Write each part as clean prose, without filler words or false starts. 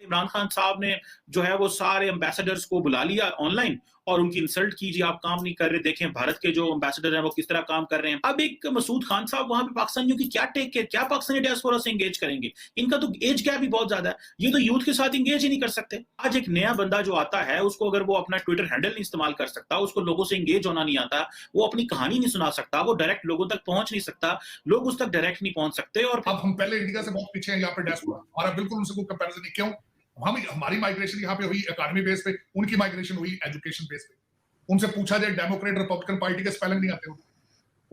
इमरान खान साहब ने जो है वो सारे एम्बेसडर्स को बुला लिया ऑनलाइन और उनकी इंसल्ट कीजिए, आप काम नहीं कर रहे, देखें भारत के जो एम्बेसडर हैं वो किस तरह काम कर रहे हैं। अब एक मसूद खान साहब वहां पे पाकिस्तानियों की क्या टेक है, क्या पाकिस्तानी डियास्पोरा से एंगेज करेंगे? इनका तो एज गैप भी बहुत ज्यादा है, ये तो यूथ के साथ एंगेज ही नहीं कर सकते। आज एक नया बंदा जो आता है उसको अगर वो अपना ट्विटर हैंडल नहीं इस्तेमाल कर सकता, उसको लोगों से एंगेज होना नहीं आता, वो अपनी कहानी नहीं सुना सकता, वो डायरेक्ट लोगों तक पहुंच नहीं सकता, लोग उस तक डायरेक्ट नहीं पहुंच सकते। और अब हम पहले इंडिया से बहुत पीछे हैं यहाँ पे डियास्पोरा, हमारा बिल्कुल उनसे कोई कंपैरिजन नहीं। क्यों? हमारी माइग्रेशन यहाँ पे हुई इकोनॉमी बेस पे, उनकी माइग्रेशन हुई एजुकेशन बेस पे। उनसे पूछा जाए डेमोक्रेट रिपब्लिकन पार्टी के स्पेलिंग नहीं आते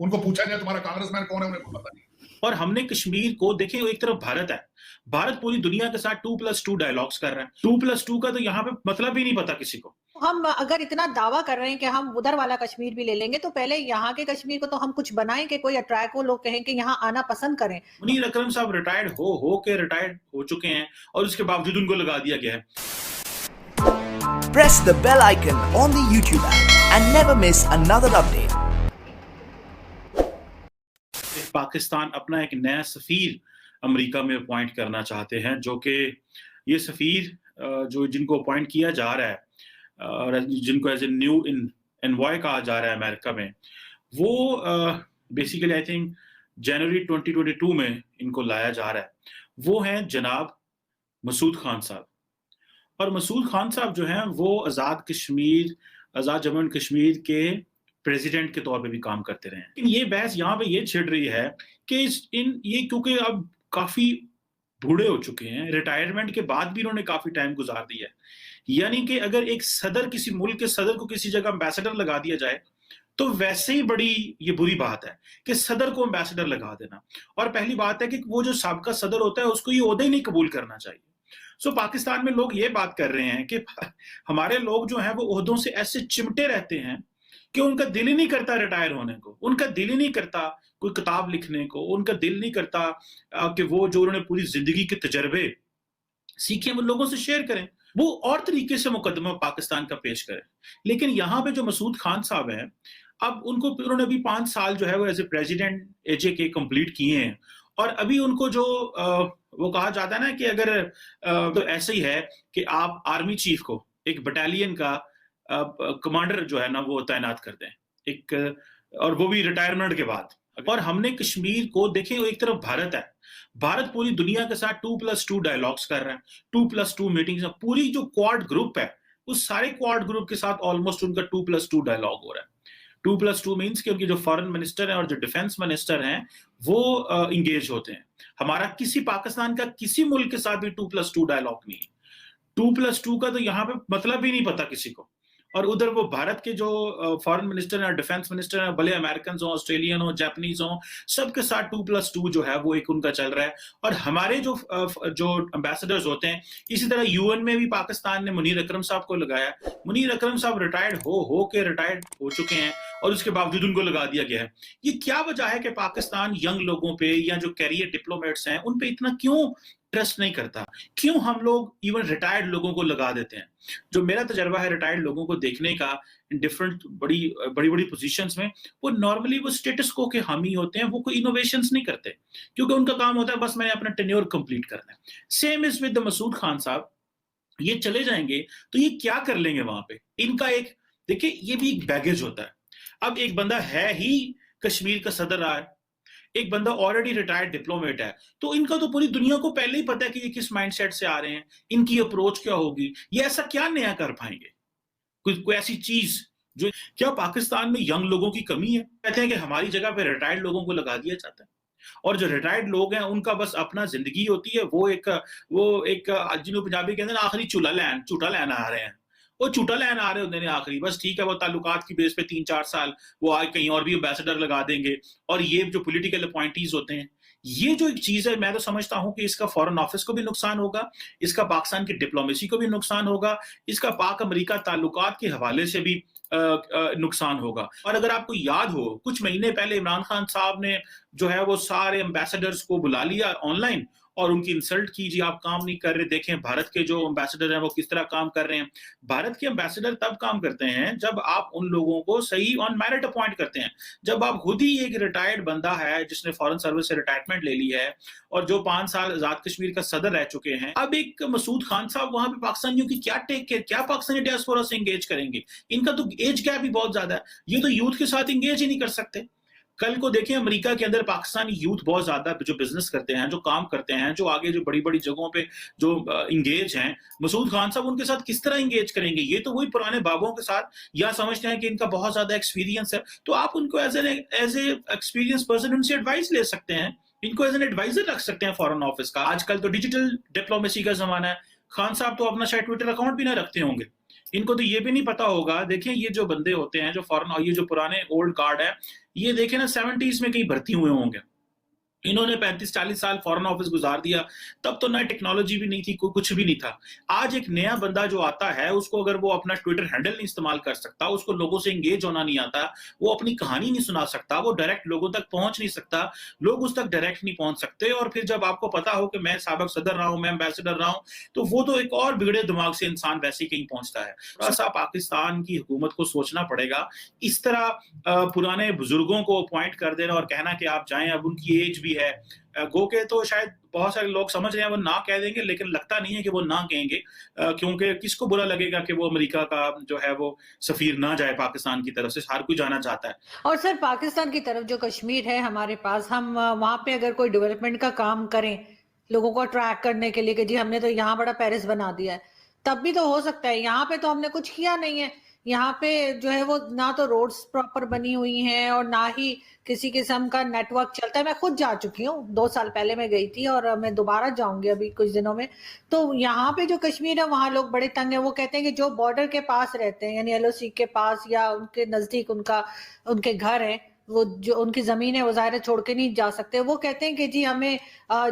उनको पूछा जाए तुम्हारा कांग्रेसमैन कौन है, उनको पता नहीं। और हमने कश्मीर को देखें, एक तरफ भारत है, भारत पूरी दुनिया के साथ 2+2 डायलॉग्स कर रहा है। 2+2 का तो यहाँ पे मतलब ही नहीं पता किसी को। हम अगर इतना दावा कर रहे हैं कि हम उधर वाला कश्मीर भी ले लेंगे, तो पहले यहाँ के कश्मीर को तो हम कुछ बनाएं कि कोई अट्रैक्ट हो, लोग कहें कि यहाँ आना पसंद करें। मुनीर अकरम साहब रिटायर्ड रिटायर्ड हो चुके हैं और उसके बावजूद उनको लगा दिया गया है। Press the bell icon on the YouTube app and never miss another update. Pakistan अपना एक नया सफीर अमेरिका में अपॉइंट करना चाहते हैं, जो कि ये सफीर जो जिनको अपॉइंट किया जा रहा है और जिनको एज ए न्यू एनवॉय कहा जा रहा है अमेरिका में, वो बेसिकली आई थिंक जनवरी 2022 में इनको लाया जा रहा है। वो हैं जनाब मसूद खान साहब। और मसूद खान साहब जो हैं वो आज़ाद जम्मू एंड कश्मीर के प्रेसिडेंट के तौर पे भी काम करते रहे हैं। लेकिन ये बहस यहाँ पे ये छिड़ रही है कि ये क्योंकि अब काफी बूढ़े हो चुके हैं, रिटायरमेंट के बाद भी इन्होंने काफी टाइम गुजार दिया है, यानी कि अगर एक सदर किसी मुल्क के सदर को किसी जगह एम्बेसडर लगा दिया जाए तो वैसे ही बड़ी ये बुरी बात है कि सदर को एम्बेसडर लगा देना। और पहली बात है कि वो जो साबका सदर होता है उसको ये ओहदे ही नहीं कबूल करना चाहिए। सो पाकिस्तान में लोग ये बात कर रहे हैं कि हमारे लोग जो हैं वो ओहदों से ऐसे चिमटे रहते हैं कि उनका दिल ही नहीं करता रिटायर होने को, उनका दिल ही नहीं करता कोई किताब लिखने को, उनका दिल नहीं करता कि वो जो उन्होंने पूरी जिंदगी के तजर्बे सीखे वो लोगों से शेयर करें, वो और तरीके से मुकदमा पाकिस्तान का पेश करें। लेकिन यहाँ पे जो मसूद खान साहब हैं, अब उन्होंने अभी 5 साल जो है वो एज ए प्रेसिडेंट एजे के कंप्लीट किए हैं और अभी उनको जो वो कहा जाता है ना कि अगर तो ऐसे ही है कि आप आर्मी चीफ को एक बटालियन का कमांडर जो है ना वो तैनात कर दें एक, और वो भी रिटायरमेंट के बाद। और हमने कश्मीर को देखें, एक तरफ भारत है, भारत पूरी दुनिया के साथ 2+2 डायलॉग्स कर रहा है, 2+2 मीटिंग्स, पूरी जो क्वाड ग्रुप है उस सारे क्वाड ग्रुप के साथ ऑलमोस्ट उनका 2+2 डायलॉग हो रहा है। 2+2 मीन्स कि उनके जो फॉरेन मिनिस्टर हैं और जो डिफेंस मिनिस्टर हैं वो इंगेज होते हैं। हमारा किसी पाकिस्तान का किसी मुल्क के साथ भी 2+2 डायलॉग नहीं है। 2+2 का तो यहाँ पे मतलब ही नहीं पता किसी को। और उधर वो भारत के जो फॉरेन मिनिस्टर हैं, डिफेंस मिनिस्टर हैं, भले अमेरिकन हो, ऑस्ट्रेलियन हो, जापानीज हो, सबके साथ 2+2 जो है वो एक उनका चल रहा है। और हमारे जो एम्बेसडर्स होते हैं, इसी तरह यूएन में भी पाकिस्तान ने मुनीर अकरम साहब को लगाया। मुनीर अकरम साहब रिटायर्ड हो चुके हैं और उसके बावजूद उनको लगा दिया गया है। ये क्या वजह है कि पाकिस्तान यंग लोगों पे या जो कैरियर डिप्लोमेट्स हैं उन पे इतना क्यों ट्रस्ट नहीं करता? क्यों हम लोग इवन रिटायर्ड लोगों को लगा देते हैं? जो मेरा तजर्बा है रिटायर्ड लोगों को देखने का डिफरेंट बड़ी पोजीशंस में, वो नॉर्मली वो स्टेटस को के हामी होते हैं, वो कोई इनोवेशंस नहीं करते क्योंकि उनका काम होता है बस मैंने अपना टेन्योर कंप्लीट करना है। Same is with the Masood Khan साहब, ये चले जाएंगे तो ये क्या कर लेंगे वहां पे? इनका एक देखिए ये भी एक बैगेज होता है। अब एक बंदा है ही कश्मीर का सदर रहा है, एक बंदा ऑलरेडी रिटायर्ड डिप्लोमेट है, तो इनका तो पूरी दुनिया को पहले ही पता है कि ये किस माइंडसेट से आ रहे हैं, इनकी अप्रोच क्या होगी, ये ऐसा क्या नया कर पाएंगे, कोई ऐसी चीज जो क्या पाकिस्तान में यंग लोगों की कमी है? कहते हैं कि हमारी जगह पे रिटायर्ड लोगों को लगा दिया जाता है और जो रिटायर्ड लोग हैं उनका बस अपना जिंदगी होती है, वो एक जिन्हों पंजाबी कहते हैं आखिरी झूटा लैन आ रहे हैं, वो झूठा लैन आ रहे होते हैं आखिरी, बस ठीक है वो ताल्लुकात की बेस पे 3-4 साल वो आज कहीं और भी एम्बेसडर लगा देंगे। और ये जो पॉलिटिकल अपॉइंटीज होते हैं, ये जो एक चीज है मैं तो समझता हूं कि इसका फॉरेन ऑफिस को भी नुकसान होगा, इसका पाकिस्तान की डिप्लोमेसी को भी नुकसान होगा, इसका पाक अमेरिका ताल्लुकात के हवाले से भी नुकसान होगा। और अगर आपको याद हो कुछ महीने पहले इमरान खान साहब ने जो है वो सारे एम्बेसडर्स को बुला लिया ऑनलाइन और उनकी इंसल्ट कीजिए, आप काम नहीं कर रहे। देखें भारत के जो एम्बेसडर हैं वो किस तरह काम कर रहे हैं। भारत के एम्बेसडर तब काम करते हैं जब आप उन लोगों को सही ऑन मेरिट अपॉइंट करते हैं। जब आप खुद ही एक रिटायर्ड बंदा है जिसने फॉरेन सर्विस से रिटायरमेंट ले ली है और जो 5 साल आजाद कश्मीर का सदर रह चुके हैं, अब एक मसूद खान साहब वहां पे पाकिस्तानियों की क्या टेक केयर, क्या पाकिस्तानी डियास्पोरा से एंगेज करेंगे? इनका तो एज गैप भी बहुत ज्यादा है, ये तो यूथ के साथ एंगेज ही नहीं कर सकते। कल को देखिए अमेरिका के अंदर पाकिस्तानी यूथ बहुत ज्यादा जो बिजनेस करते हैं, जो काम करते हैं, जो आगे जो बड़ी बड़ी जगहों पे जो इंगेज हैं, मसूद खान साहब उनके साथ किस तरह इंगेज करेंगे? ये तो वही पुराने बाबों के साथ, या समझते हैं कि इनका बहुत ज्यादा एक्सपीरियंस है, तो आप उनको एज ए एक्सपीरियंस पर्सन उनसे एडवाइस ले सकते हैं, इनको एज एन एडवाइजर रख सकते हैं फॉरेन ऑफिस का। आजकल तो डिजिटल डिप्लोमेसी का जमाना है। खान साहब तो अपना शायद ट्विटर अकाउंट भी ना रखते होंगे, इनको तो ये भी नहीं पता होगा। देखें ये जो बंदे होते हैं जो फॉरेन, और ये जो पुराने ओल्ड गार्ड है, ये देखें ना 70s में कहीं भर्ती हुए होंगे, इन्होंने 35-40 साल फॉरेन ऑफिस गुजार दिया, तब तो ना टेक्नोलॉजी भी नहीं थी, कुछ भी नहीं था। आज एक नया बंदा जो आता है, उसको अगर वो अपना ट्विटर हैंडल नहीं इस्तेमाल कर सकता, उसको लोगों से एंगेज होना नहीं आता, वो अपनी कहानी नहीं सुना सकता, वो डायरेक्ट लोगों तक पहुंच नहीं सकता, लोग उस तक डायरेक्ट नहीं पहुंच सकते। और फिर जब आपको पता हो कि मैं साबिक सदर रहा हूं, मैं एम्बेसडर रहा हूं, तो वो तो एक और बिगड़े दिमाग से इंसान वैसे ही कहीं पहुंचता है। थोड़ा सा पाकिस्तान की हुकूमत को सोचना पड़ेगा। इस तरह पुराने बुजुर्गों को अपॉइंट कर देना और कहना कि आप जाएं, अब उनकी एज भी है, गो के तो शायद बहुत सारे लोग समझ रहे हैं वो ना कह देंगे, लेकिन लगता नहीं है कि वो ना कहेंगे, क्योंकि किसको बुरा लगेगा कि वो अमेरिका का जो है वो सफीर ना जाए पाकिस्तान की तरफ से, हर कोई जाना चाहता है। और सर पाकिस्तान की तरफ जो कश्मीर है हमारे पास, हम वहां पे अगर कोई डेवलपमेंट का काम करें लोगों को अट्रैक्ट करने के लिए कि जी हमने तो यहाँ बड़ा पेरिस बना दिया है, तब भी तो हो सकता है। यहाँ पे तो हमने कुछ किया नहीं है। यहाँ पे जो है वो ना तो रोड्स प्रॉपर बनी हुई हैं और ना ही किसी किस्म का नेटवर्क चलता है। मैं खुद जा चुकी हूँ, 2 साल पहले मैं गई थी और मैं दोबारा जाऊंगी अभी कुछ दिनों में। तो यहाँ पे जो कश्मीर है वहाँ लोग बड़े तंग है। वो कहते हैं कि जो बॉर्डर के पास रहते हैं, यानी LOC के पास या उनके नजदीक उनके घर है, वो जो उनकी जमीन है वो ज़ाहिर छोड़ के नहीं जा सकते। वो कहते हैं कि जी हमें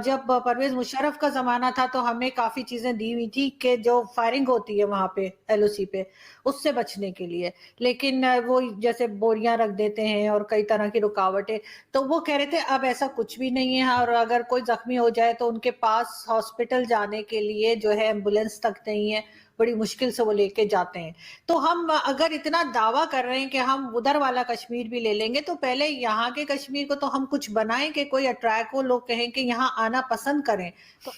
जब परवेज मुशर्रफ का जमाना था तो हमें काफी चीजें दी हुई थी कि जो फायरिंग होती है वहां पे LOC पे, उससे बचने के लिए, लेकिन वो जैसे बोरियां रख देते हैं और कई तरह की रुकावटें। तो वो कह रहे थे अब ऐसा कुछ भी नहीं है, और अगर कोई जख्मी हो जाए तो उनके पास हॉस्पिटल जाने के लिए जो है एम्बुलेंस तक नहीं है, बड़ी मुश्किल से वो लेके जाते हैं। तो हम अगर इतना दावा कर रहे हैं कि हम उधर वाला कश्मीर भी ले लेंगे, तो पहले यहाँ के कश्मीर को तो हम कुछ बनाएं कि कोई अट्रैक्ट हो, लोग कहें कि यहाँ आना पसंद करें। तो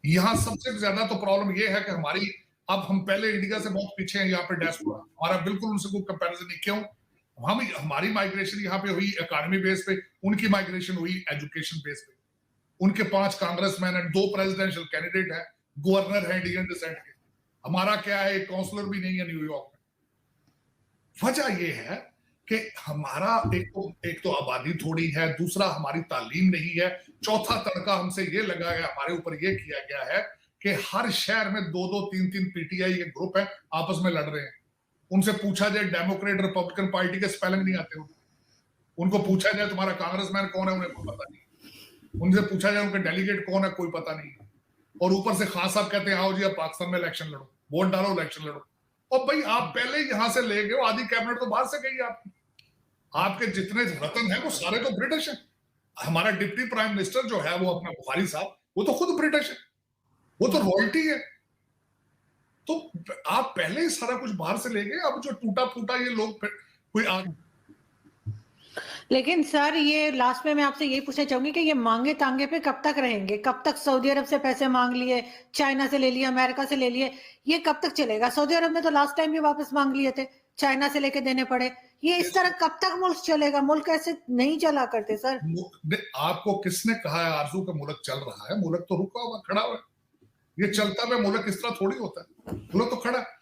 यहाँ सबसे ज्यादा तो प्रॉब्लम ये है कि अब हम पहले इंडिया से बहुत पीछे हैं यहाँ पे डायस्पोरा, हमारा बिल्कुल उनसे कोई कंपैरिजन नहीं। क्यों? हमारी माइग्रेशन यहाँ पे हुई इकोनॉमी बेस पे, उनकी माइग्रेशन हुई एजुकेशन बेस पे। उनके 5 कांग्रेसमैन एंड 2 प्रेसिडेंशियल कैंडिडेट है, गवर्नर है इंडियन डिसेंट के। हमारा क्या है, एक काउंसलर भी नहीं है न्यूयॉर्क में। वजह यह है कि हमारा एक तो आबादी थोड़ी है, दूसरा हमारी तालीम नहीं है, चौथा तड़का हमसे ये लगा है, हमारे ऊपर ये किया गया है कि हर शहर में 2-2, 3-3 PTI के ग्रुप है, आपस में लड़ रहे हैं। उनसे पूछा जाए डेमोक्रेट रिपब्लिकन पार्टी के स्पेलिंग नहीं आते उनको पूछा जाए तुम्हारा कांग्रेसमैन कौन है, उन्हें कोई पता नहीं। उनसे पूछा जाए उनके डेलीगेट कौन है, कोई पता नहीं। और ऊपर से खान साहब कहते हैं आओ जी अब पाकिस्तान में इलेक्शन लड़ो, वोट डालो, इलेक्शन लड़ो। और भाई आप पहले यहां से ले गए, आधी कैबिनेट तो बाहर से गई आपकी। आपके जितने रतन हैं वो सारे तो ब्रिटिश हैं। हमारा डिप्टी प्राइम मिनिस्टर जो है वो अपना बुखारी साहब, वो तो खुद ब्रिटिश है, वो तो रॉयल्टी है। तो आप पहले ही सारा कुछ बाहर से ले गए, अब जो टूटा फूटा ये लोग कोई लेकिन सर ये लास्ट में मैं आपसे यही पूछना चाहूंगी कि ये मांगे तांगे पे कब तक रहेंगे? कब तक सऊदी अरब से पैसे मांग लिए, चाइना से ले लिए, अमेरिका से ले लिए, ये कब तक चलेगा? सऊदी अरब ने तो लास्ट टाइम भी वापस मांग लिए थे, चाइना से लेके देने पड़े। ये इस तरह कब तक मुल्क चलेगा? मुल्क ऐसे नहीं चला करते सर। आपको किसने कहा है आरजू का मुल्क चल रहा है? मुल्क तो रुका हुआ खड़ा हुआ है। ये चलता हुआ मुल्क इस तरह थोड़ी होता है, मुल्क तो खड़ा है।